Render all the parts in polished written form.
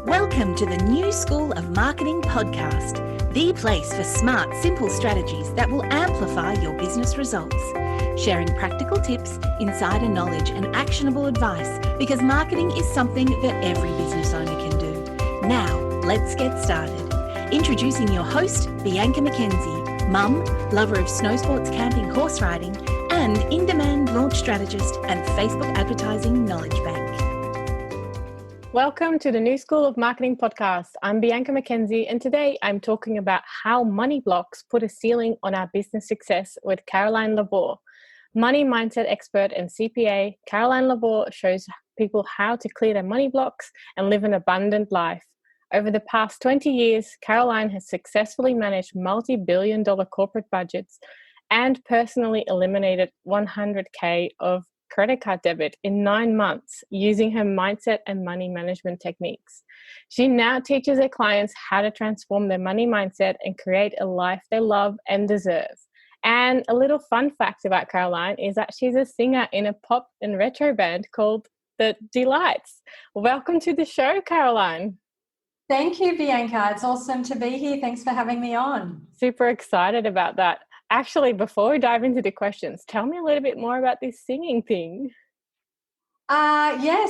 Welcome to the New School of Marketing podcast, the place for smart, simple strategies that will amplify your business results. Sharing practical tips, insider knowledge, and actionable advice because marketing is something that every business owner can do. Now, let's get started. Introducing your host, Bianca McKenzie, mum, lover of snow sports, camping, horse riding, and in-demand launch strategist and Facebook advertising knowledge bank. Welcome to the New School of Marketing podcast. I'm Bianca McKenzie, and today I'm talking about how money blocks put a ceiling on our business success with Caroline Labor. Money mindset expert and CPA, Caroline Labor shows people how to clear their money blocks and live an abundant life. Over the past 20 years, Caroline has successfully managed multi-billion-dollar corporate budgets and personally eliminated $100K of credit card debit in 9 months using her mindset and money management techniques. She now teaches her clients how to transform their money mindset and create a life they love and deserve. And a little fun fact about Caroline is that she's a singer in a pop and retro band called The Delights. Welcome to the show, Caroline. Thank you, Bianca. It's awesome to be here. Thanks for having me on. Super excited about that. Actually, before we dive into the questions, tell me a little bit more about this singing thing.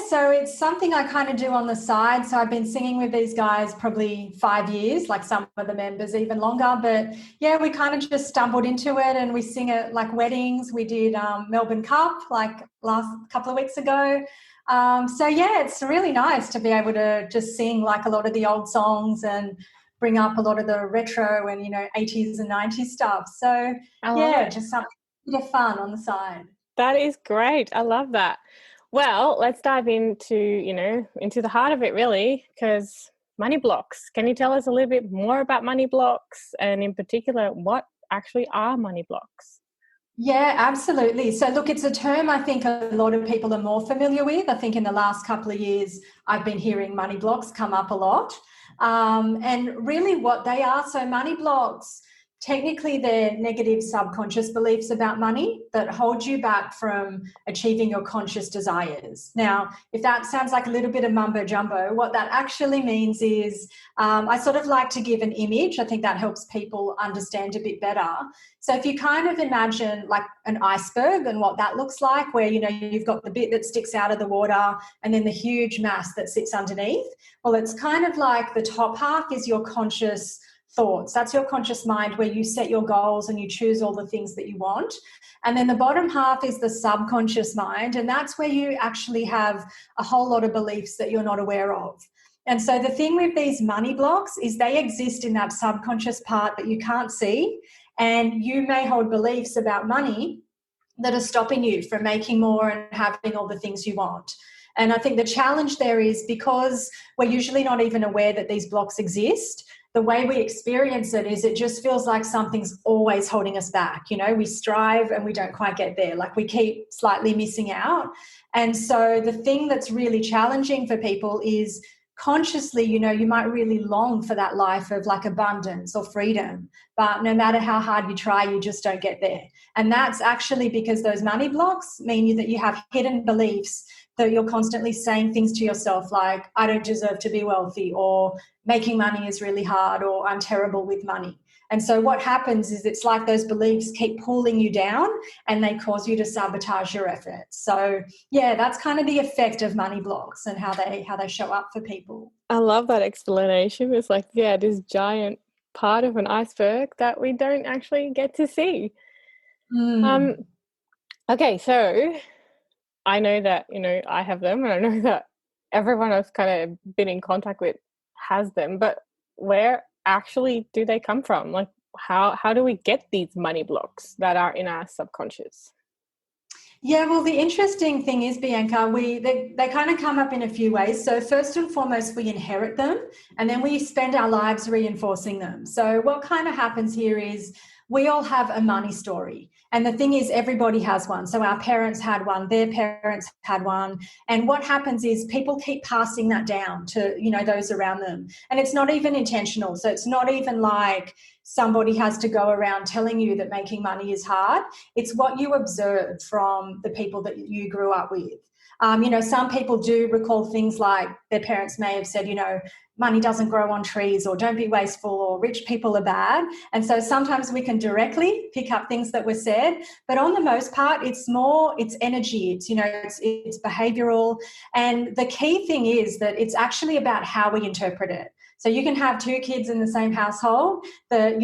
So it's something I kind of do on the side. So I've been singing with these guys probably 5 years, like some of the members even longer. But yeah, we kind of just stumbled into it and we sing at like weddings. We did Melbourne Cup like last couple of weeks ago. It's really nice to be able to just sing like a lot of the old songs and bring up a lot of the retro and, 80s and 90s stuff. So, just something a bit of fun on the side. That is great. I love that. Well, let's dive into the heart of it really, because money blocks. Can you tell us a little bit more about money blocks and in particular, what actually are money blocks? Yeah, absolutely. So look, it's a term I think a lot of people are more familiar with. I think in the last couple of years, I've been hearing money blocks come up a lot. And really what they are, so money blocks, technically they're negative subconscious beliefs about money that hold you back from achieving your conscious desires. Now, if that sounds like a little bit of mumbo jumbo, what that actually means is I sort of like to give an image. I think that helps people understand a bit better. So if you kind of imagine like an iceberg and what that looks like, where, you've got the bit that sticks out of the water and then the huge mass that sits underneath. Well, it's kind of like the top half is your conscious thoughts. That's your conscious mind where you set your goals and you choose all the things that you want. And then the bottom half is the subconscious mind. And that's where you actually have a whole lot of beliefs that you're not aware of. And so the thing with these money blocks is they exist in that subconscious part that you can't see. And you may hold beliefs about money that are stopping you from making more and having all the things you want. And I think the challenge there is because we're usually not even aware that these blocks exist, the way we experience it is it just feels like something's always holding us back. We strive and we don't quite get there. Like we keep slightly missing out. And so the thing that's really challenging for people is consciously, you might really long for that life of like abundance or freedom, but no matter how hard you try, you just don't get there. And that's actually because those money blocks mean that you have hidden beliefs that you're constantly saying things to yourself like, I don't deserve to be wealthy, or making money is really hard, or I'm terrible with money. And so what happens is it's like those beliefs keep pulling you down and they cause you to sabotage your efforts. So yeah, that's kind of the effect of money blocks and how they show up for people. I love that explanation. It's like, this giant part of an iceberg that we don't actually get to see. Okay, so I know that, I have them, and I know that everyone I've kind of been in contact with has them, but where actually do they come from? Like how do we get these money blocks that are in our subconscious? Yeah, well, the interesting thing is, Bianca, they kind of come up in a few ways. So first and foremost, we inherit them, and then we spend our lives reinforcing them. So what kind of happens here is we all have a money story. And the thing is, everybody has one. So our parents had one, their parents had one. And what happens is people keep passing that down to, those around them. And it's not even intentional. So it's not even like somebody has to go around telling you that making money is hard. It's what you observe from the people that you grew up with. Some people do recall things like their parents may have said, money doesn't grow on trees, or don't be wasteful, or rich people are bad. And so sometimes we can directly pick up things that were said, but on the most part, it's energy. It's behavioral. And the key thing is that it's actually about how we interpret it. So you can have two kids in the same household that,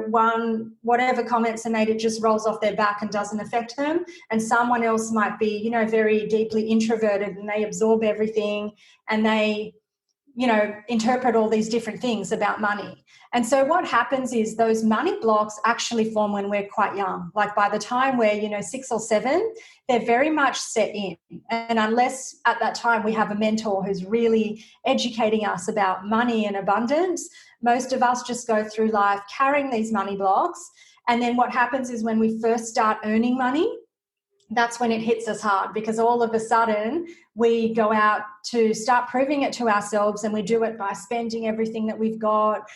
one, whatever comments are made, it just rolls off their back and doesn't affect them. And someone else might be, very deeply introverted, and they absorb everything, and they, interpret all these different things about money. And so what happens is those money blocks actually form when we're quite young. Like by the time we're, 6 or 7, they're very much set in. And unless at that time we have a mentor who's really educating us about money and abundance, most of us just go through life carrying these money blocks. And then what happens is when we first start earning money, that's when it hits us hard, because all of a sudden we go out to start proving it to ourselves, and we do it by spending everything that we've got.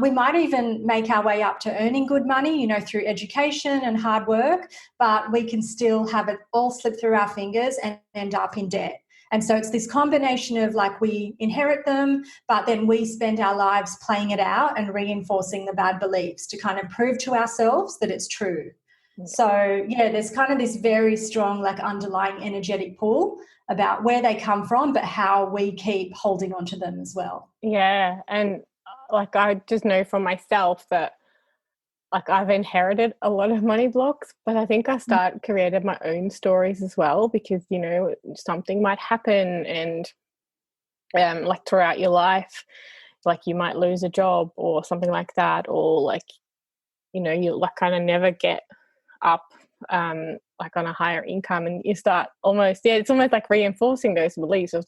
We might even make our way up to earning good money, through education and hard work, but we can still have it all slip through our fingers and end up in debt. And so it's this combination of we inherit them, but then we spend our lives playing it out and reinforcing the bad beliefs to kind of prove to ourselves that it's true. So, there's kind of this very strong underlying energetic pull about where they come from, but how we keep holding on to them as well. Yeah. And I just know from myself that I've inherited a lot of money blocks, but I think I created my own stories as well, because, something might happen, and throughout your life, you might lose a job or something like that, or you kind of never get up on a higher income, and you start it's almost like reinforcing those beliefs of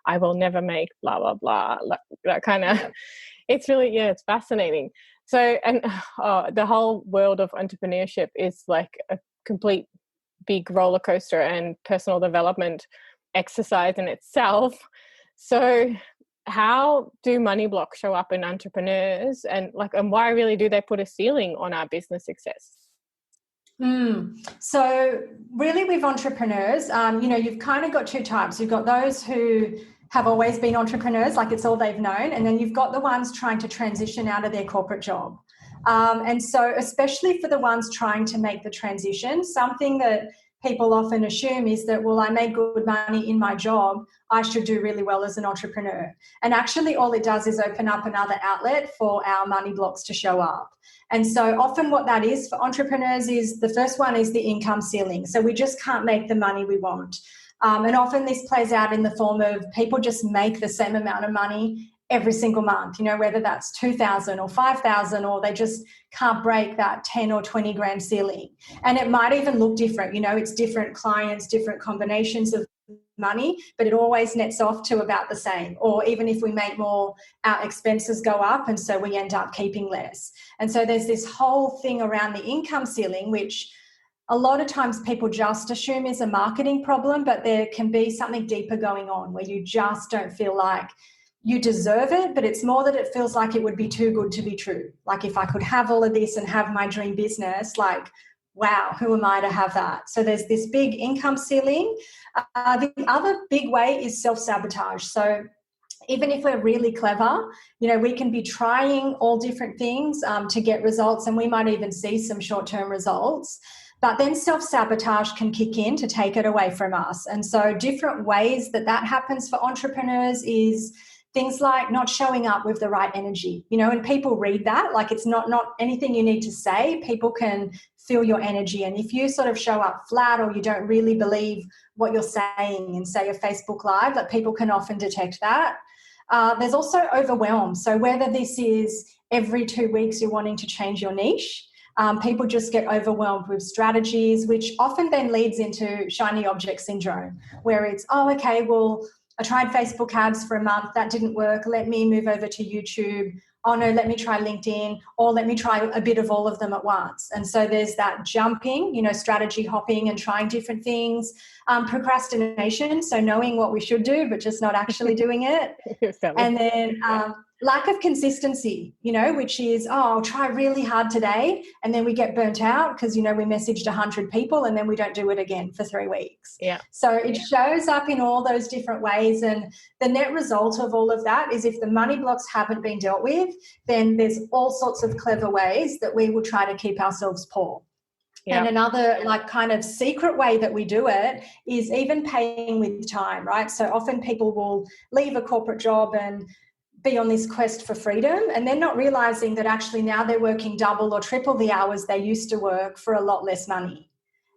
I will never make blah blah blah, that kind of it's really it's fascinating. So, and the whole world of entrepreneurship is a complete big roller coaster and personal development exercise in itself. So how do money blocks show up in entrepreneurs, and why really do they put a ceiling on our business success? So really with entrepreneurs, you've kind of got two types. You've got those who have always been entrepreneurs, it's all they've known. And then you've got the ones trying to transition out of their corporate job. And so especially for the ones trying to make the transition, something that people often assume is that, well, I made good money in my job, I should do really well as an entrepreneur. And actually all it does is open up another outlet for our money blocks to show up. And so often what that is for entrepreneurs is, the first one is the income ceiling. So we just can't make the money we want. And often this plays out in the form of people just make the same amount of money every single month, whether that's 2,000 or 5,000, or they just can't break that 10 or 20 grand ceiling. And it might even look different, it's different clients, different combinations of money, but it always nets off to about the same. Or even if we make more, our expenses go up, and so we end up keeping less. And so there's this whole thing around the income ceiling, which a lot of times people just assume is a marketing problem, but there can be something deeper going on where you just don't feel like you deserve it, but it's more that it feels like it would be too good to be true. If I could have all of this and have my dream business, wow, who am I to have that? So there's this big income ceiling. The other big way is self-sabotage. So even if we're really clever, we can be trying all different things to get results, and we might even see some short-term results. But then self-sabotage can kick in to take it away from us. And so different ways that happens for entrepreneurs is things like not showing up with the right energy, and people read that, it's not anything you need to say. People can feel your energy. And if you sort of show up flat, or you don't really believe what you're saying in, say, a Facebook Live, people can often detect that. There's also overwhelm. So whether this is every 2 weeks you're wanting to change your niche, people just get overwhelmed with strategies, which often then leads into shiny object syndrome, where it's, okay, well, I tried Facebook ads for a month, that didn't work, let me move over to YouTube. Oh no, let me try LinkedIn, or let me try a bit of all of them at once. And so there's that jumping, strategy hopping and trying different things. Procrastination, so knowing what we should do, but just not actually doing it. And then lack of consistency, which is, I'll try really hard today, and then we get burnt out because, we messaged 100 people and then we don't do it again for 3 weeks. Yeah. So it shows up in all those different ways, and the net result of all of that is if the money blocks haven't been dealt with, then there's all sorts of clever ways that we will try to keep ourselves poor. Yep. And another kind of secret way that we do it is even paying with time, right? So often people will leave a corporate job and be on this quest for freedom, and they're not realizing that actually now they're working double or triple the hours they used to work for a lot less money.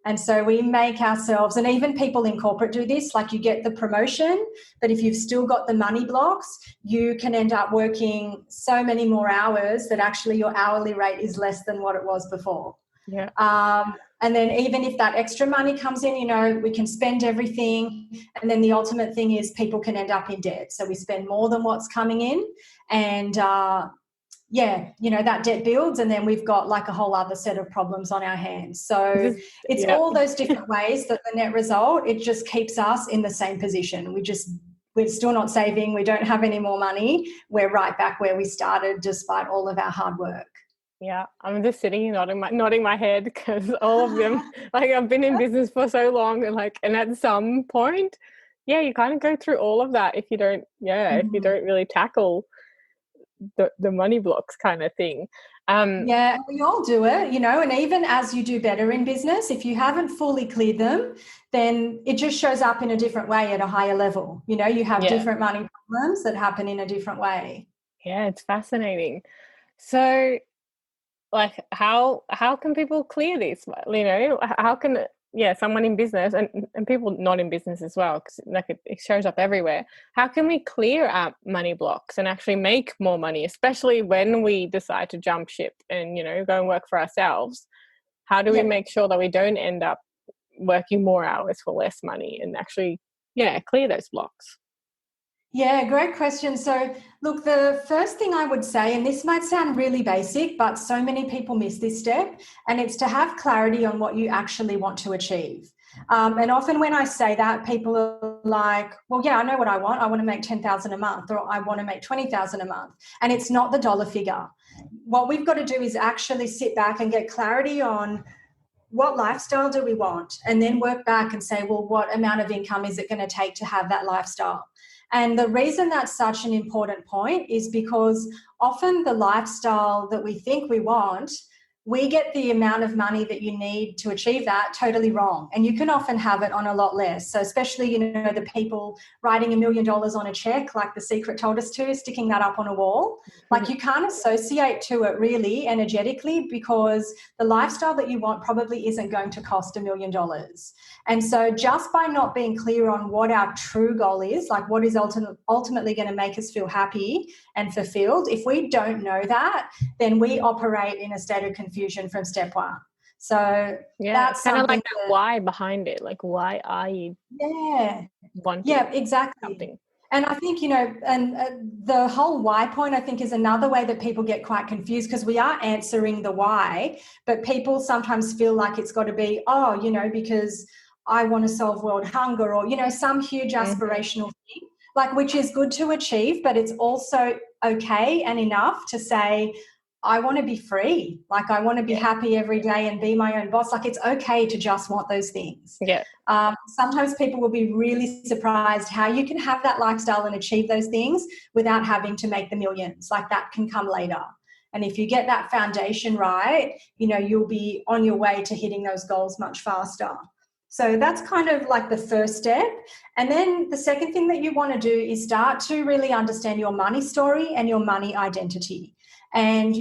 And so we make ourselves, and even people in corporate do this, like you get the promotion, but if you've still got the money blocks, you can end up working so many more hours that actually your hourly rate is less than what it was before. Yeah. And then even if that extra money comes in, we can spend everything. And then the ultimate thing is people can end up in debt. So we spend more than what's coming in, and that debt builds, and then we've got like a whole other set of problems on our hands. So it's all those different ways that the net result, it just keeps us in the same position. We're still not saving. We don't have any more money. We're right back where we started despite all of our hard work. Yeah, I'm just sitting here nodding my head because all of them, I've been in business for so long, and at some point, you kind of go through all of that if you don't, if you don't really tackle the money blocks kind of thing. We all do it, and even as you do better in business, if you haven't fully cleared them, then it just shows up in a different way at a higher level. You have different money problems that happen in a different way. Yeah, it's fascinating. So, how can people clear this? How can someone in business and people not in business as well, because it shows up everywhere. How can we clear our money blocks and actually make more money, especially when we decide to jump ship and go and work for ourselves? How do we make sure that we don't end up working more hours for less money and actually clear those blocks? Yeah, great question. So, look, the first thing I would say, and this might sound really basic, but so many people miss this step, and it's to have clarity on what you actually want to achieve. And often when I say that, people are like, well, I know what I want. I want to make $10,000 a month, or I want to make $20,000 a month. And it's not the dollar figure. What we've got to do is actually sit back and get clarity on what lifestyle do we want, and then work back and say, well, what amount of income is it going to take to have that lifestyle? And the reason that's such an important point is because often the lifestyle that we think we want, we get the amount of money that you need to achieve that totally wrong. And you can often have it on a lot less. So especially, the people writing $1 million on a check, like The Secret told us to, sticking that up on a wall, you can't associate to it really energetically, because the lifestyle that you want probably isn't going to cost $1 million. And so just by not being clear on what our true goal is, like what is ultimately going to make us feel happy and fulfilled, if we don't know that, then we operate in a state of confusion from step one. So that's kind of like that why behind it. Like, why are you wanting exactly something? And I think, and the whole why point, I think, is another way that people get quite confused, because we are answering the why, but people sometimes feel like it's got to be, because I want to solve world hunger, or, some huge aspirational thing, which is good to achieve, but it's also okay and enough to say, I want to be free. I want to be happy every day and be my own boss. It's okay to just want those things. Yeah. Sometimes people will be really surprised how you can have that lifestyle and achieve those things without having to make the millions. That can come later. And if you get that foundation right, you'll be on your way to hitting those goals much faster. So that's kind of the first step. And then the second thing that you want to do is start to really understand your money story and your money identity. And,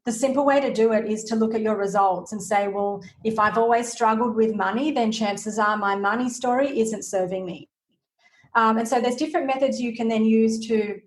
the simple way to do it is to look at your results and say, well, if I've always struggled with money, then chances are my money story isn't serving me. And so there's different methods you can then use to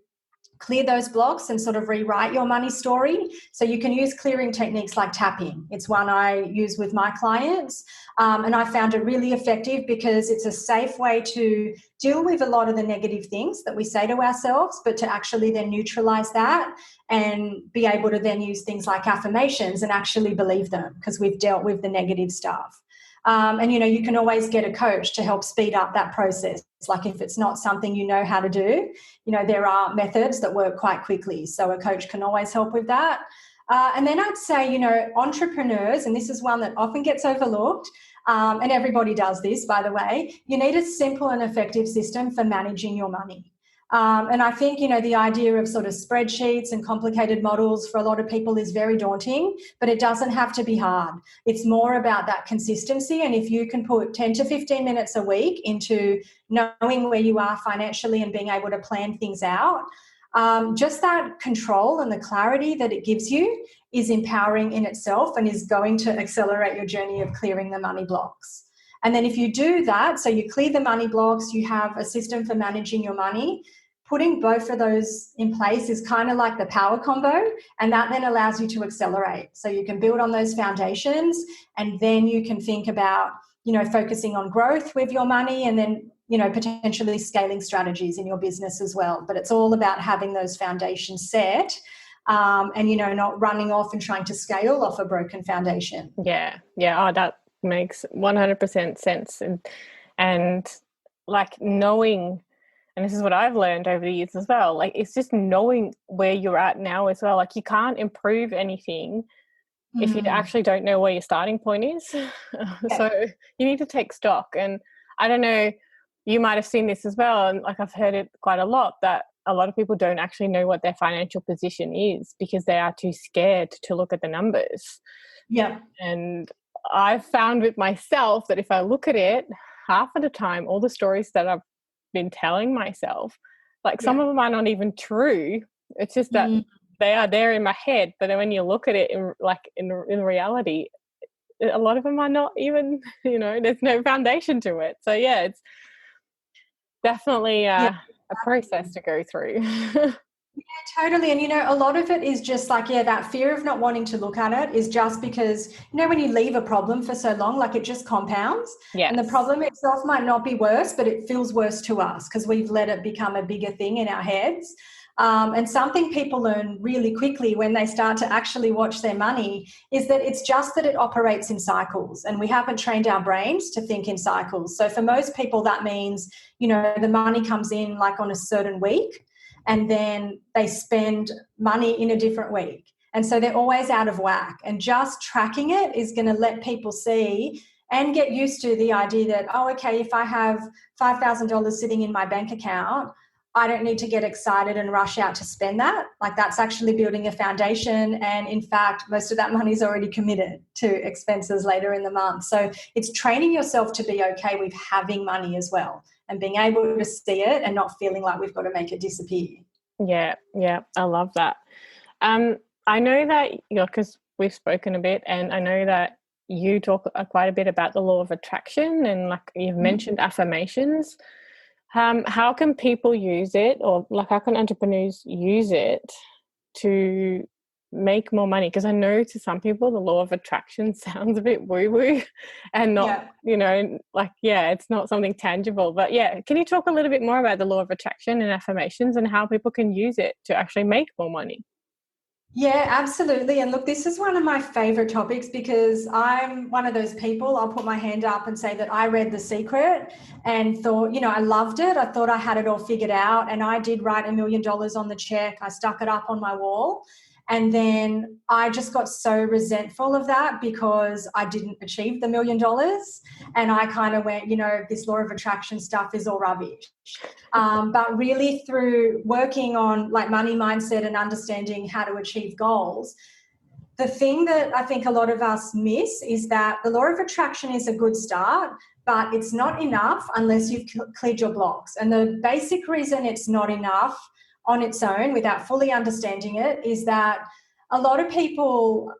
clear those blocks and sort of rewrite your money story. So you can use clearing techniques like tapping. It's one I use with my clients. And I found it really effective because it's a safe way to deal with a lot of the negative things that we say to ourselves, but to actually then neutralize that and be able to then use things like affirmations and actually believe them, because we've dealt with the negative stuff. And, you can always get a coach to help speed up that process. Like if it's not something you know how to do, there are methods that work quite quickly. So a coach can always help with that. And then I'd say, entrepreneurs, and this is one that often gets overlooked, and everybody does this, by the way, you need a simple and effective system for managing your money. And I think, the idea of sort of spreadsheets and complicated models for a lot of people is very daunting, but it doesn't have to be hard. It's more about that consistency. And if you can put 10 to 15 minutes a week into knowing where you are financially and being able to plan things out, just that control and the clarity that it gives you is empowering in itself and is going to accelerate your journey of clearing the money blocks. And then if you do that, so you clear the money blocks, you have a system for managing your money, putting both of those in place is kind of like the power combo, and that then allows you to accelerate. So you can build on those foundations, and then you can think about, focusing on growth with your money, and then, potentially scaling strategies in your business as well. But it's all about having those foundations set, and, not running off and trying to scale off a broken foundation. Yeah. Oh, that makes 100% sense. And like knowing, and this is what I've learned over the years as well, like it's just knowing where you're at now as well. Like you can't improve anything if you actually don't know where your starting point is. So you need to take stock. And I don't know, you might have seen this as well, and like I've heard it quite a lot, that a lot of people don't actually know what their financial position is because they are too scared to look at the numbers. Yeah. And I've found with myself that if I look at it, half of the time, all the stories that I've been telling myself, like some of them are not even true. It's just that they are there in my head. But then when you look at it in reality, a lot of them are not even, there's no foundation to it. So yeah, it's definitely a process to go through. Yeah, totally. And, a lot of it is just like, that fear of not wanting to look at it is just because, when you leave a problem for so long, like it just compounds. Yes. And the problem itself might not be worse, but it feels worse to us because we've let it become a bigger thing in our heads. And something people learn really quickly when they start to actually watch their money is that it's just that it operates in cycles, and we haven't trained our brains to think in cycles. So for most people, that means, the money comes in like on a certain week, and then they spend money in a different week. And so they're always out of whack. And just tracking it is going to let people see and get used to the idea that, okay, if I have $5,000 sitting in my bank account, I don't need to get excited and rush out to spend that. Like that's actually building a foundation. And in fact, most of that money is already committed to expenses later in the month. So it's training yourself to be okay with having money as well, and being able to see it and not feeling like we've got to make it disappear. Yeah, I love that. I know that, because we've spoken a bit, and I know that you talk quite a bit about the law of attraction, and like you've mentioned affirmations. How can people use it, or like how can entrepreneurs use it to make more money? Because I know to some people the law of attraction sounds a bit woo-woo and not, it's not something tangible. But can you talk a little bit more about the law of attraction and affirmations and how people can use it to actually make more money? Yeah, absolutely. And look, this is one of my favorite topics because I'm one of those people, I'll put my hand up and say that I read The Secret and thought, I loved it. I thought I had it all figured out, and I did write $1 million on the check. I stuck it up on my wall. And then I just got so resentful of that because I didn't achieve the $1 million. And I kind of went, this law of attraction stuff is all rubbish. But really through working on like money mindset and understanding how to achieve goals, the thing that I think a lot of us miss is that the law of attraction is a good start, but it's not enough unless you've cleared your blocks. And the basic reason it's not enough on its own without fully understanding it is that a lot of people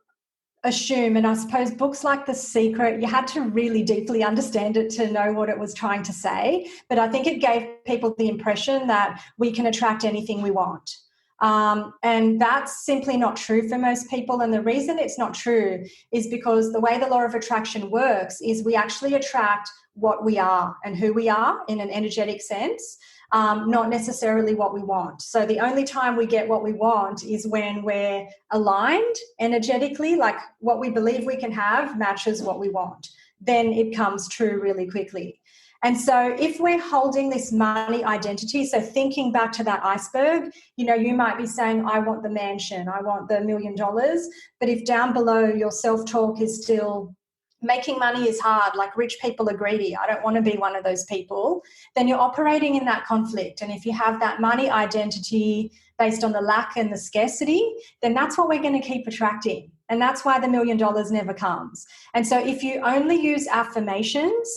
assume, and I suppose books like The Secret, you had to really deeply understand it to know what it was trying to say, but I think it gave people the impression that we can attract anything we want. And that's simply not true for most people. And the reason it's not true is because the way the law of attraction works is we actually attract what we are and who we are in an energetic sense. Not necessarily what we want. So the only time we get what we want is when we're aligned energetically, like what we believe we can have matches what we want. then it comes true really quickly. And so if we're holding this money identity, so thinking back to that iceberg, you might be saying, I want the mansion, I want the $1 million. But if down below your self-talk is still making money is hard, like rich people are greedy, I don't want to be one of those people, then you're operating in that conflict. And if you have that money identity based on the lack and the scarcity, then that's what we're going to keep attracting. And that's why the $1 million never comes. And so if you only use affirmations,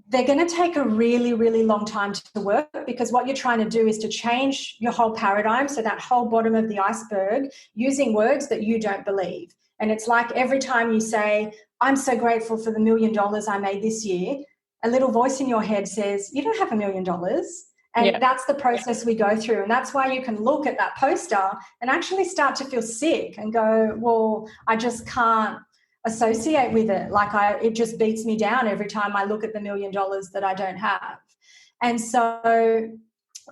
they're going to take a really, really long time to work, because what you're trying to do is to change your whole paradigm, so that whole bottom of the iceberg, using words that you don't believe. And it's like every time you say, I'm so grateful for the $1 million I made this year, a little voice in your head says, you don't have $1 million. And that's the process we go through. And that's why you can look at that poster and actually start to feel sick and go, well, I just can't associate with it. It just beats me down every time I look at the $1 million that I don't have. And so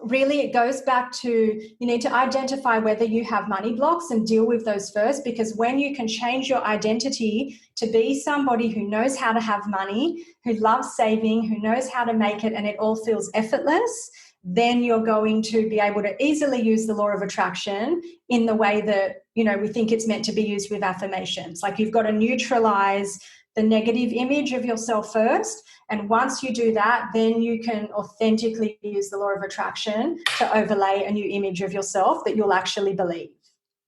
really it goes back to, you need to identify whether you have money blocks and deal with those first, because when you can change your identity to be somebody who knows how to have money, who loves saving, who knows how to make it, and it all feels effortless, then you're going to be able to easily use the law of attraction in the way that, we think it's meant to be used with affirmations. Like, you've got to neutralize the negative image of yourself first. And once you do that, then you can authentically use the law of attraction to overlay a new image of yourself that you'll actually believe.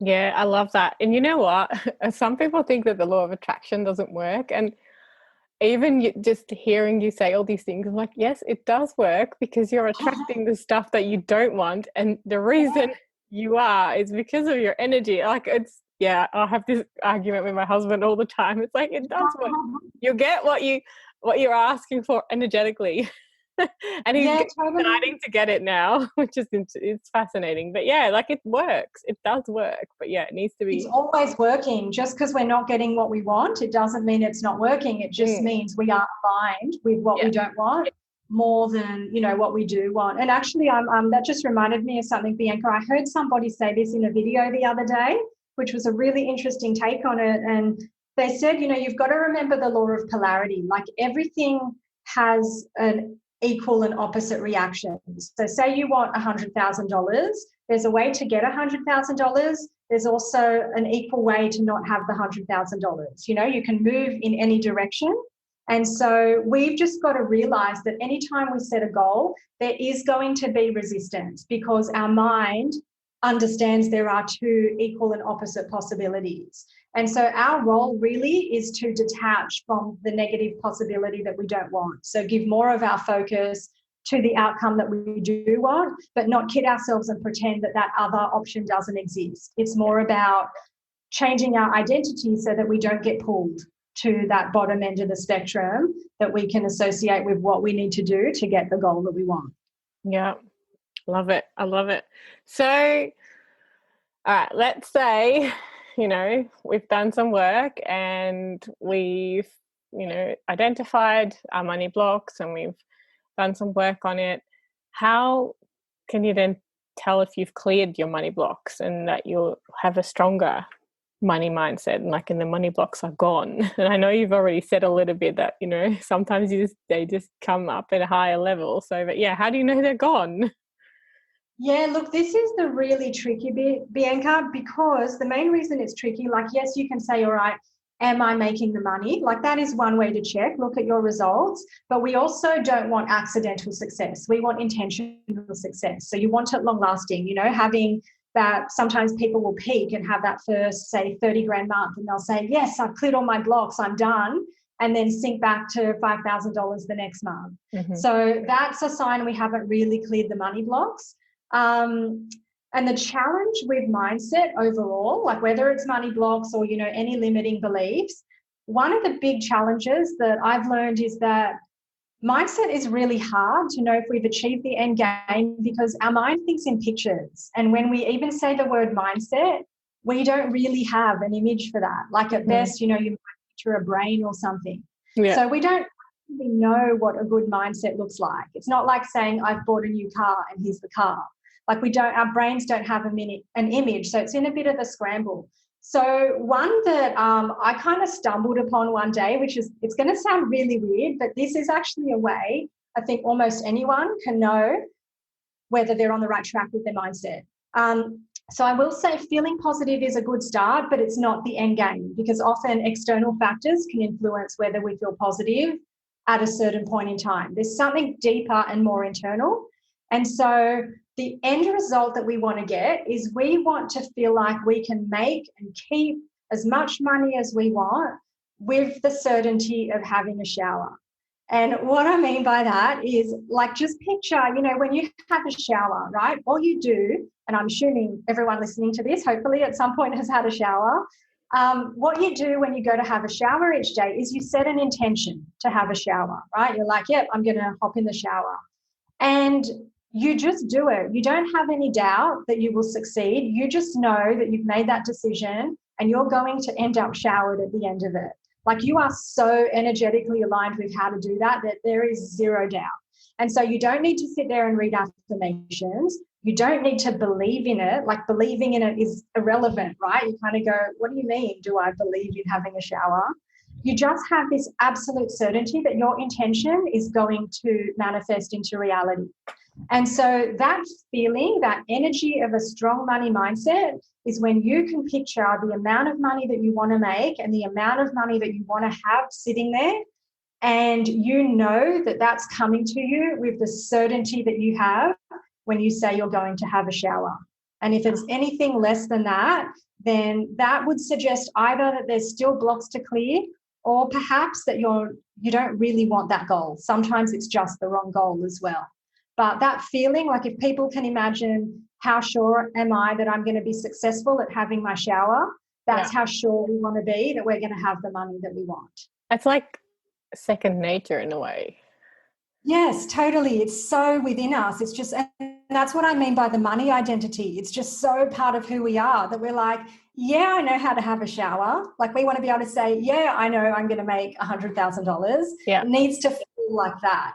Yeah, I love that. And you know what? Some people think that the law of attraction doesn't work. And even just hearing you say all these things, I'm like, yes, it does work, because you're attracting the stuff that you don't want. And the reason you are is because of your energy. Like, I have this argument with my husband all the time. It's like, it does work. You get what you're asking for energetically. And he's starting to get it now, which is, it's fascinating. But it works. It does work. But it needs to be. It's always working. Just because we're not getting what we want, it doesn't mean it's not working. It just means we are aligned with what we don't want more than, what we do want. And actually, that just reminded me of something, Bianca. I heard somebody say this in a video the other day, which was a really interesting take on it. And they said, you've got to remember the law of polarity. Like, everything has an equal and opposite reactions. So say you want $100,000, there's a way to get $100,000. There's also an equal way to not have the $100,000. You can move in any direction. And so we've just got to realize that anytime we set a goal, there is going to be resistance, because our mind understands there are two equal and opposite possibilities. And so our role really is to detach from the negative possibility that we don't want. So give more of our focus to the outcome that we do want, but not kid ourselves and pretend that that other option doesn't exist. It's more about changing our identity so that we don't get pulled to that bottom end of the spectrum, that we can associate with what we need to do to get the goal that we want. Yeah, love it. I love it. So, all right, let's say, we've done some work and we've, identified our money blocks and we've done some work on it. How can you then tell if you've cleared your money blocks and that you'll have a stronger money mindset, and the money blocks are gone? And I know you've already said a little bit that, sometimes they just come up at a higher level. So, but how do you know they're gone? Yeah, look, this is the really tricky bit, Bianca, because the main reason it's tricky, yes, you can say, all right, am I making the money? That is one way to check, look at your results. But we also don't want accidental success. We want intentional success. So you want it long lasting, having that. Sometimes people will peak and have that first, say, 30 grand month, and they'll say, yes, I've cleared all my blocks, I'm done, and then sink back to $5,000 the next month. Mm-hmm. So that's a sign we haven't really cleared the money blocks. And the challenge with mindset overall, whether it's money blocks or, any limiting beliefs, one of the big challenges that I've learned is that mindset is really hard to know if we've achieved the end game, because our mind thinks in pictures. And when we even say the word mindset, we don't really have an image for that. At best, you might picture a brain or something. Yeah. So we don't really know what a good mindset looks like. It's not like saying, I've bought a new car and here's the car. Our brains don't have an image. So it's in a bit of a scramble. So one that I kind of stumbled upon one day, which is, it's going to sound really weird, but this is actually a way I think almost anyone can know whether they're on the right track with their mindset. So I will say feeling positive is a good start, but it's not the end game, because often external factors can influence whether we feel positive at a certain point in time. There's something deeper and more internal. And so the end result that we want to get is we want to feel like we can make and keep as much money as we want with the certainty of having a shower. And what I mean by that is, like, just picture, when you have a shower, right? All you do, and I'm assuming everyone listening to this hopefully at some point has had a shower. What you do when you go to have a shower each day is you set an intention to have a shower, right? You're like, yep, I'm going to hop in the shower. And you just do it. You don't have any doubt that you will succeed. You just know that you've made that decision and you're going to end up showered at the end of it. Like, you are so energetically aligned with how to do that there is zero doubt. And so you don't need to sit there and read affirmations. You don't need to believe in it. Like, believing in it is irrelevant, right? You kind of go, what do you mean, do I believe in having a shower? You just have this absolute certainty that your intention is going to manifest into reality. And so that feeling, that energy of a strong money mindset is when you can picture the amount of money that you want to make and the amount of money that you want to have sitting there, and you know that that's coming to you with the certainty that you have when you say you're going to have a shower. And if it's anything less than that, then that would suggest either that there's still blocks to clear, or perhaps that you don't really want that goal. Sometimes it's just the wrong goal as well. But that feeling, like, if people can imagine, how sure am I that I'm going to be successful at having my shower? That's how sure we want to be that we're going to have the money that we want. It's like second nature in a way. Yes, totally. It's so within us. It's just, and that's what I mean by the money identity. It's just so part of who we are that we're like, yeah, I know how to have a shower. Like, we want to be able to say, yeah, I know I'm going to make $100,000. Yeah. It needs to feel like that.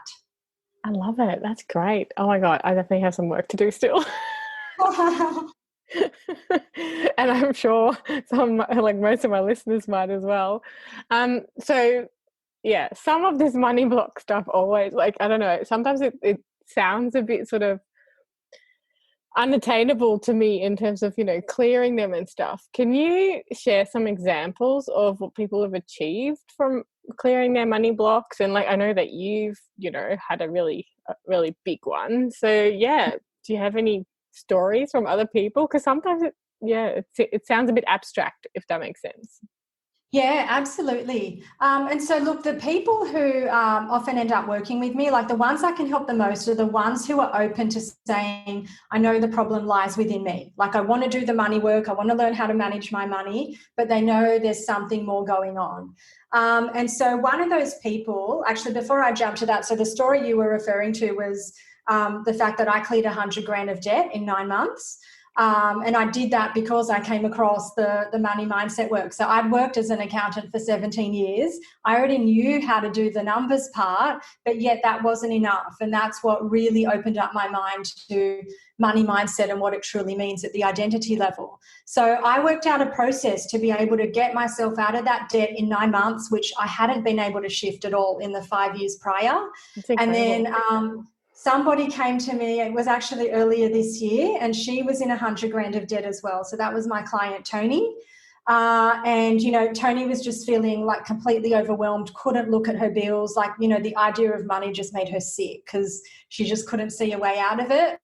I love it. That's great. Oh my God, I definitely have some work to do still. And I'm sure most of my listeners might as well. So yeah, some of this money block stuff always, like, I don't know, sometimes it sounds a bit sort of unattainable to me in terms of, clearing them and stuff. Can you share some examples of what people have achieved from clearing their money blocks? And, like, I know that you've, had a really big one. So yeah, do you have any stories from other people? Because sometimes it sounds a bit abstract, if that makes sense. Yeah, absolutely. And so, look, the people who often end up working with me, like, the ones I can help the most are the ones who are open to saying, I know the problem lies within me. Like, I want to do the money work. I want to learn how to manage my money, but they know there's something more going on. And so one of those people, actually, before I jump to that, so the story you were referring to was the fact that I cleared $100,000 of debt in 9 months. And I did that because I came across the money mindset work. So I'd worked as an accountant for 17 years. I already knew how to do the numbers part, but yet that wasn't enough. And that's what really opened up my mind to money mindset and what it truly means at the identity level. So I worked out a process to be able to get myself out of that debt in 9 months, which I hadn't been able to shift at all in the 5 years prior. And then somebody came to me, it was actually earlier this year, and she was in $100,000 of debt as well. So that was my client, Tony. And, Tony was just feeling like completely overwhelmed, couldn't look at her bills. Like, the idea of money just made her sick because she just couldn't see a way out of it.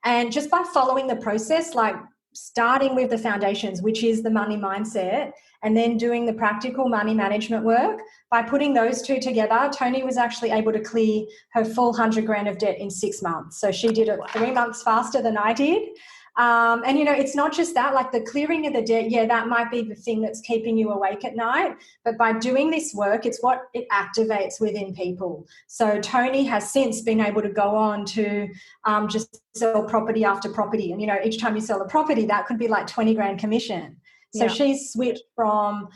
And just by following the process, like starting with the foundations, which is the money mindset, and then doing the practical money management work, by putting those two together, Tony was actually able to clear her full $100,000 of debt in 6 months. So she did it 3 months faster than I did. And, it's not just that, like the clearing of the debt, that might be the thing that's keeping you awake at night. But by doing this work, it's what it activates within people. So Tony has since been able to go on to just sell property after property. And, each time you sell a property, that could be like 20 grand commission. So she's switched from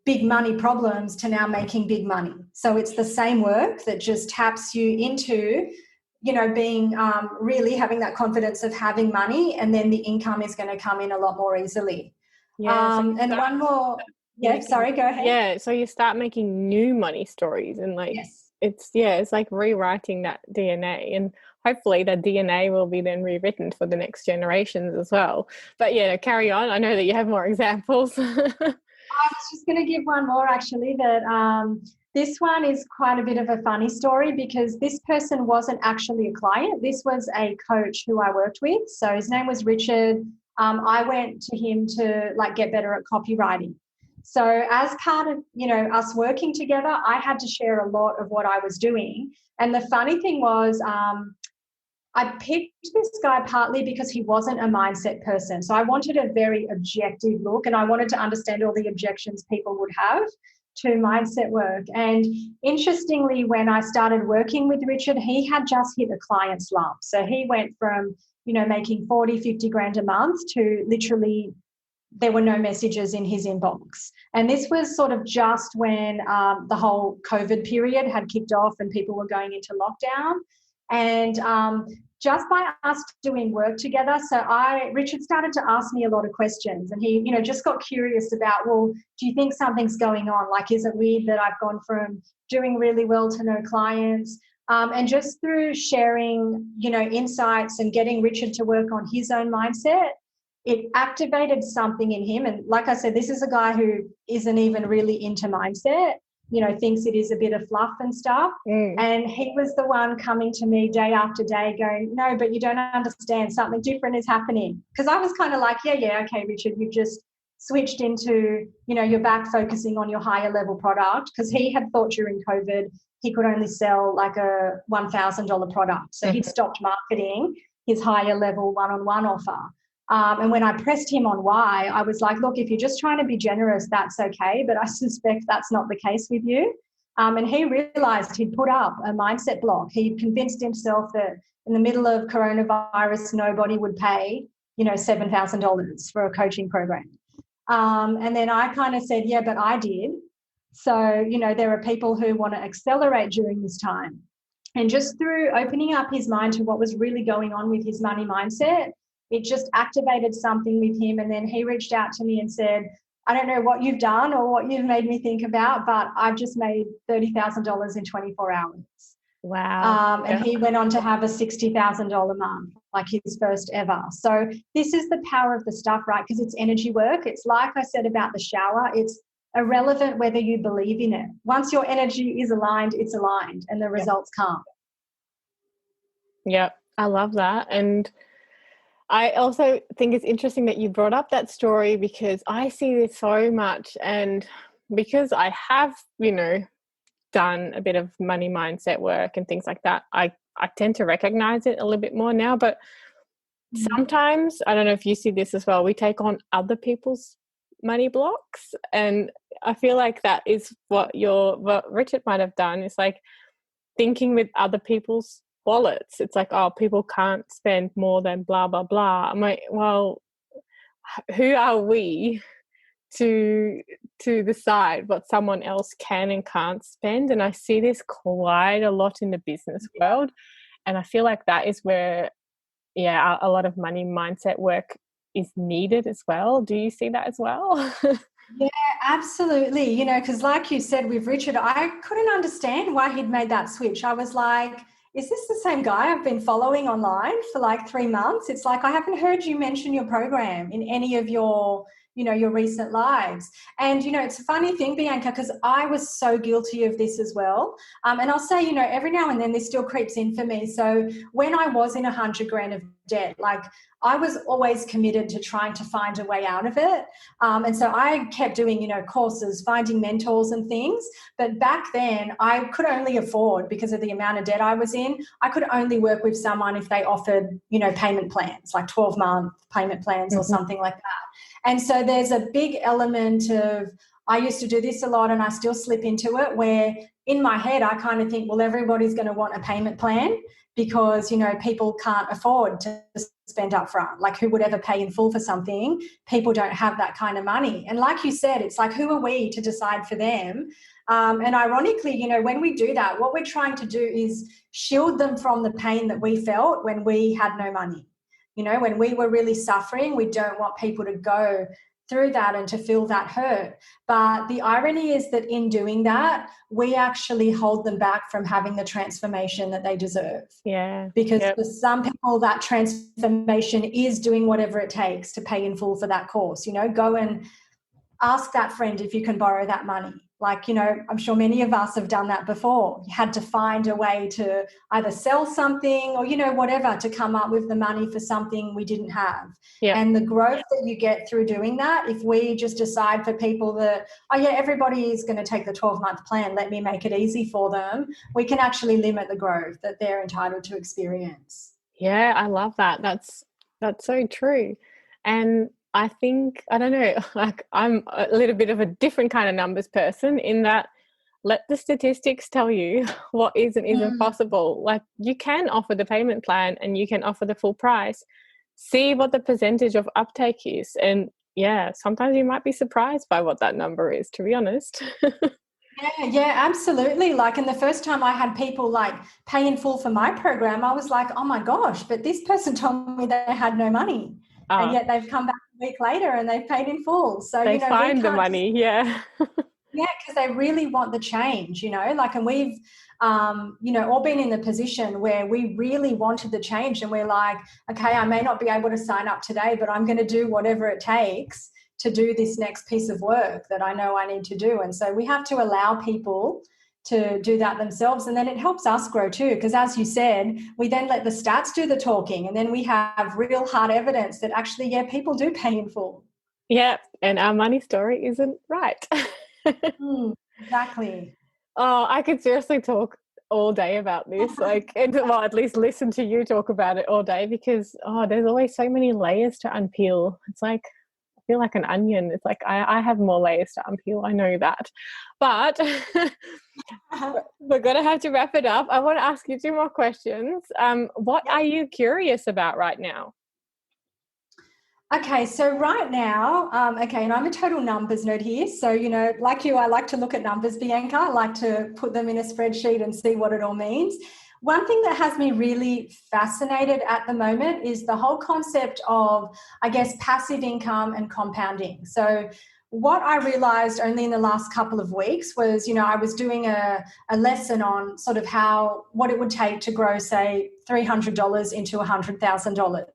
big money problems to now making big money. So it's the same work that just taps you into being really having that confidence of having money, and then the income is going to come in a lot more easily. Yeah. And one more. Yeah, sorry, go ahead. Yeah, so you start making new money stories, and like Yes. it's like rewriting that DNA, and hopefully that DNA will be then rewritten for the next generations as well. But yeah, carry on. I know that you have more examples. I was just going to give one more actually that this one is quite a bit of a funny story because this person wasn't actually a client. This was a coach who I worked with. So his name was Richard. I went to him to like get better at copywriting. So as part of, us working together, I had to share a lot of what I was doing. And the funny thing was, I picked this guy partly because he wasn't a mindset person. So I wanted a very objective look, and I wanted to understand all the objections people would have to mindset work. And interestingly, when I started working with Richard, he had just hit a client slump. So he went from, making 40, 50 grand a month to literally there were no messages in his inbox. And this was sort of just when the whole COVID period had kicked off and people were going into lockdown. And just by us doing work together, Richard started to ask me a lot of questions, and he, just got curious about, well, do you think something's going on? Like, is it weird that I've gone from doing really well to no clients? And just through sharing, insights and getting Richard to work on his own mindset, it activated something in him. And like I said, this is a guy who isn't even really into mindset, thinks it is a bit of fluff and stuff. And he was the one coming to me day after day going, no, but you don't understand, something different is happening. Because I was kind of like, yeah, okay, Richard, you've just switched into, you're back focusing on your higher level product, because he had thought during COVID he could only sell like a $1,000 product. So he'd stopped marketing his higher level one-on-one offer. And when I pressed him on why, I was like, look, if you're just trying to be generous, that's okay. But I suspect that's not the case with you. And he realized he'd put up a mindset block. He convinced himself that in the middle of coronavirus, nobody would pay, $7,000 for a coaching program. And then I kind of said, yeah, but I did. So, there are people who want to accelerate during this time. And just through opening up his mind to what was really going on with his money mindset, it just activated something with him. And then he reached out to me and said, I don't know what you've done or what you've made me think about, but I've just made $30,000 in 24 hours. Wow. And he went on to have a $60,000 month, like his first ever. So this is the power of the stuff, right? Because it's energy work. It's like I said about the shower. It's irrelevant whether you believe in it. Once your energy is aligned, it's aligned and the results come. Yeah, I love that. And I also think it's interesting that you brought up that story, because I see this so much, and because I have, done a bit of money mindset work and things like that, I tend to recognize it a little bit more now. But sometimes, I don't know if you see this as well, we take on other people's money blocks, and I feel like that is what Richard might have done. It's like thinking with other people's wallets. It's like, oh, people can't spend more than blah blah blah. I'm like, well, who are we to decide what someone else can and can't spend? And I see this quite a lot in the business world, and I feel like that is where a lot of money mindset work is needed as well. Do you see that as well? Yeah, absolutely. Because like you said with Richard, I couldn't understand why he'd made that switch. I was like, is this the same guy I've been following online for like 3 months? It's like, I haven't heard you mention your program in any of your recent lives. And, it's a funny thing, Bianca, because I was so guilty of this as well. And I'll say, every now and then this still creeps in for me. So when I was in 100 grand of debt, like I was always committed to trying to find a way out of it. And so I kept doing, courses, finding mentors and things. But back then I could only afford, because of the amount of debt I was in, I could only work with someone if they offered, payment plans, like 12-month payment plans or something like that. And so there's a big element of, I used to do this a lot and I still slip into it, where in my head I kind of think, well, everybody's going to want a payment plan because, people can't afford to spend up front. Like, who would ever pay in full for something? People don't have that kind of money. And like you said, it's like, who are we to decide for them? And ironically, when we do that, what we're trying to do is shield them from the pain that we felt when we had no money. When we were really suffering, we don't want people to go through that and to feel that hurt. But the irony is that in doing that, we actually hold them back from having the transformation that they deserve. Yeah. Because for some people, that transformation is doing whatever it takes to pay in full for that course. Go and ask that friend if you can borrow that money. I'm sure many of us have done that before. You had to find a way to either sell something or, whatever, to come up with the money for something we didn't have. Yeah. And the growth that you get through doing that, if we just decide for people that, everybody is going to take the 12-month plan, let me make it easy for them, we can actually limit the growth that they're entitled to experience. Yeah, I love that. That's so true. And I think, I don't know, I'm a little bit of a different kind of numbers person in that let the statistics tell you what is and isn't possible. You can offer the payment plan and you can offer the full price. See what the percentage of uptake is. And yeah, sometimes you might be surprised by what that number is, to be honest. Yeah, absolutely. And the first time I had people pay in full for my program, I was like, oh my gosh, but this person told me they had no money. And yet they've come back a week later and they've paid in full. So, they find the money, yeah. Yeah, because they really want the change, and we've, all been in the position where we really wanted the change and we're like, okay, I may not be able to sign up today, but I'm going to do whatever it takes to do this next piece of work that I know I need to do. And so we have to allow people to do that themselves. And then it helps us grow too, because as you said, we then let the stats do the talking and then we have real hard evidence that actually, people do pay in full. Yeah, and our money story isn't right. Exactly. Oh, I could seriously talk all day about this, at least listen to you talk about it all day because, there's always so many layers to unpeel. It's I feel like an onion. It's I have more layers to unpeel. I know that. But we're going to have to wrap it up. I want to ask you 2 more questions. What are you curious about right now? Okay, so right now, and I'm a total numbers nerd here. So, like you, I like to look at numbers, Bianca. I like to put them in a spreadsheet and see what it all means. One thing that has me really fascinated at the moment is the whole concept of, passive income and compounding. So what I realized only in the last couple of weeks was, I was doing a lesson on sort of what it would take to grow, say, $300 into $100,000.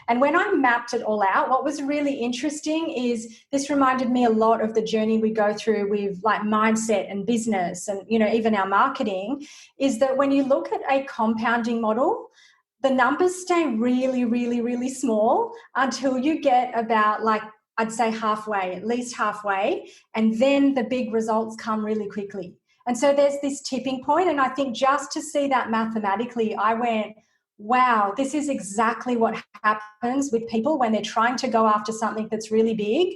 And when I mapped it all out, what was really interesting is this reminded me a lot of the journey we go through with mindset and business and, even our marketing, is that when you look at a compounding model, the numbers stay really, really, really small until you get about I'd say halfway, at least halfway, and then the big results come really quickly. And so there's this tipping point, and I think just to see that mathematically, I went, wow, this is exactly what happens with people when they're trying to go after something that's really big.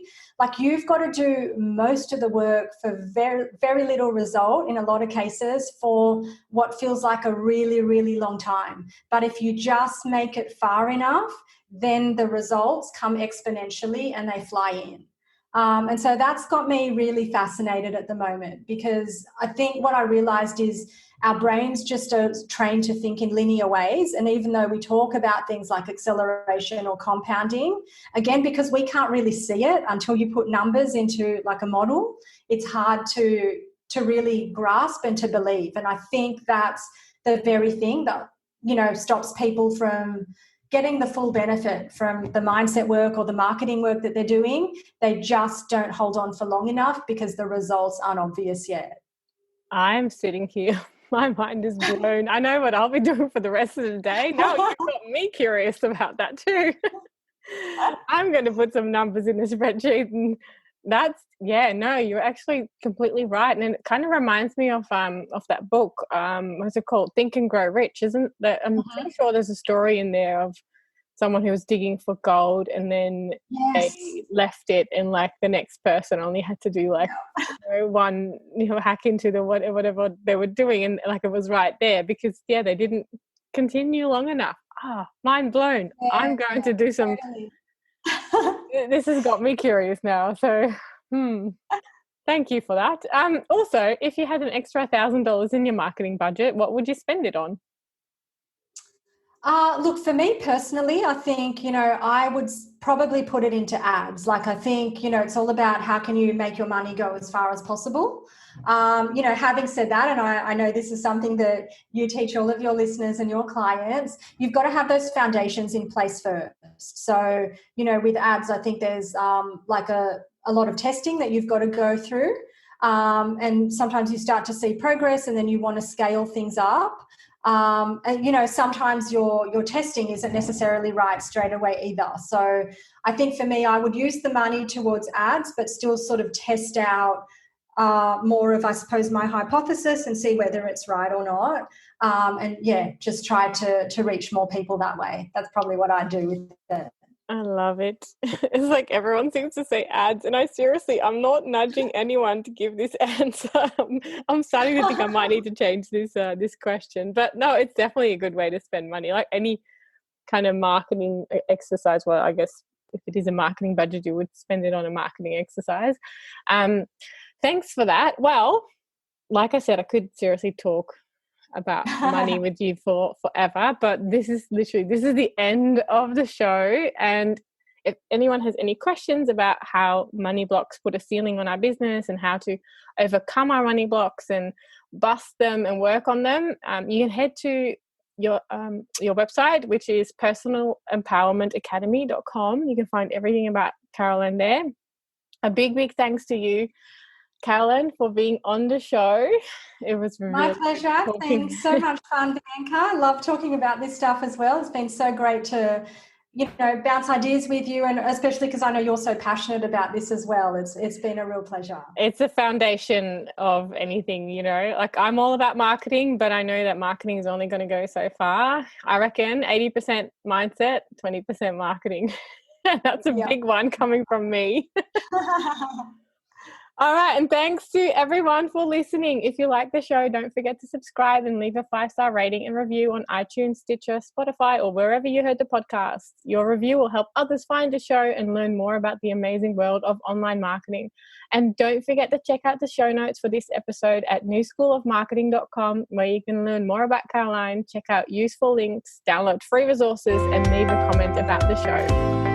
You've got to do most of the work for very, very little result in a lot of cases for what feels like a really, really long time. But if you just make it far enough, then the results come exponentially and they fly in. And so that's got me really fascinated at the moment, because I think what I realized is our brains just are trained to think in linear ways. And even though we talk about things like acceleration or compounding, again, because we can't really see it until you put numbers into a model, it's hard to really grasp and to believe. And I think that's the very thing that, stops people from getting the full benefit from the mindset work or the marketing work that they're doing. They just don't hold on for long enough because the results aren't obvious yet. I'm sitting here. My mind is blown. I know what I'll be doing for the rest of the day. Now you've got me curious about that too. I'm going to put some numbers in the spreadsheet, and you're actually completely right. And it kind of reminds me of that book. What's it called? Think and Grow Rich, isn't that? I'm pretty sure there's a story in there of someone who was digging for gold, and then they left it, and the next person only had to do one hack into the whatever they were doing, and it was right there because they didn't continue long enough. Mind blown. I'm going to do some this has got me curious now, so thank you for that. Also, if you had an extra $1,000 in your marketing budget, what would you spend it on? Look, for me personally, I think, I would probably put it into ads. Like, I think, it's all about how can you make your money go as far as possible. Having said that, and I know this is something that you teach all of your listeners and your clients, you've got to have those foundations in place first. So, with ads, I think there's like a lot of testing that you've got to go through. And sometimes you start to see progress and then you want to scale things up. And sometimes your testing isn't necessarily right straight away either. So I think for me, I would use the money towards ads, but still sort of test out more of, I suppose, my hypothesis and see whether it's right or not. Just try to reach more people that way. That's probably what I do with it. I love it. It's like everyone seems to say ads, and I'm not nudging anyone to give this answer. I'm starting to think I might need to change this question. But no, it's definitely a good way to spend money. Like any kind of marketing exercise. Well, I guess if it is a marketing budget, you would spend it on a marketing exercise. Thanks for that. Well, like I said, I could seriously talk about money with you for forever, but this is the end of the show. And if anyone has any questions about how money blocks put a ceiling on our business and how to overcome our money blocks and bust them and work on them, you can head to your website, which is personalempowermentacademy.com. You can find everything about Caroline there. A big thanks to you, Caroline, for being on the show. It was really my pleasure. Thanks. So much fun, Bianca. I love talking about this stuff as well. It's been so great to, bounce ideas with you, and especially because I know you're so passionate about this as well. It's been a real pleasure. It's a foundation of anything, like I'm all about marketing, but I know that marketing is only going to go so far. I reckon 80% mindset, 20% marketing. That's a big one coming from me. All right, and thanks to everyone for listening. If you like the show, don't forget to subscribe and leave a 5-star rating and review on iTunes, Stitcher, Spotify, or wherever you heard the podcast. Your review will help others find the show and learn more about the amazing world of online marketing. And don't forget to check out the show notes for this episode at newschoolofmarketing.com, where you can learn more about Caroline, check out useful links, download free resources, and leave a comment about the show.